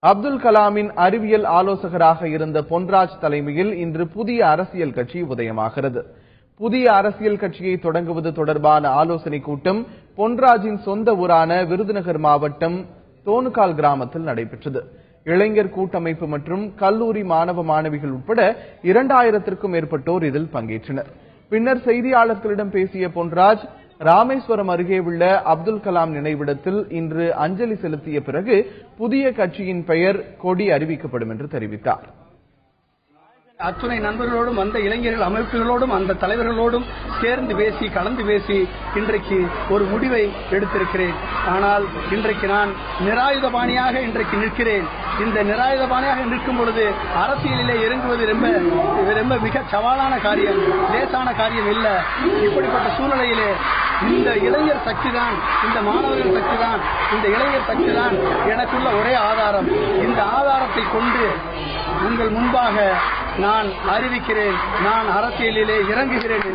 அப்துல் கலாமின் அறிவியல் ஆலோசகராக இருந்த பொன்ராஜ் தலைமையில் இன்று புதிய அரசியல் கட்சி உதயமாகிறது. புதிய அரசியல் கட்சியை தொடங்குவது தொடர்பான ஆலோசனைக் கூட்டம் பொன்ராஜின் சொந்த ஊரான விருதுநகர் மாவட்டம் தோணுகால் கிராமத்தில் நடைபெற்றது. இளைஞர் கூட்டமைப்பு மற்றும் கல்லூரி மாணவ மாணவிகள் உட்பட 2000க்கும் மேற்பட்டோர் இதில் பங்கேற்றனர். பின்னர் செய்தியாளர்களிடம் பேசிய பொன்ராஜ், ராமேஸ்வரம் அருகே உள்ள அப்துல் கலாம் நினைவிடத்தில் இன்று அஞ்சலி செலுத்திய பிறகு புதிய கட்சியின் பெயர் கொடி அறிவிக்கப்படும் என்று தெரிவித்தார். அத்துணை நண்பர்களோடும் அந்த இளைஞர்கள் அமைப்புகளோடும் அந்த தலைவர்களோடும் சேர்ந்து பேசி கலந்து பேசி இன்றைக்கு ஒரு முடிவை எடுத்திருக்கிறேன். ஆனால் இன்றைக்கு நான் நிராயுதபாணியாக இன்றைக்கு நிற்கிறேன். இந்த நிராயுதபாணியாக நிற்கும் பொழுது அரசியலிலே இறங்குவது ரொம்ப மிக சவாலான காரியம், லேசான காரியம் இல்ல. இப்படிப்பட்ட சூழ்நிலையிலே இந்த இளைஞர் சக்தி தான், இந்த மாணவர்கள் சக்தி தான், இந்த இளைஞர் சக்தி தான் எனக்குள்ள ஒரே ஆதாரம். இந்த ஆதாரத்தை கொண்டு உங்கள் முன்பாக நான் அறிவிக்கிறேன், நான் அரசியலிலே இறங்குகிறேன்.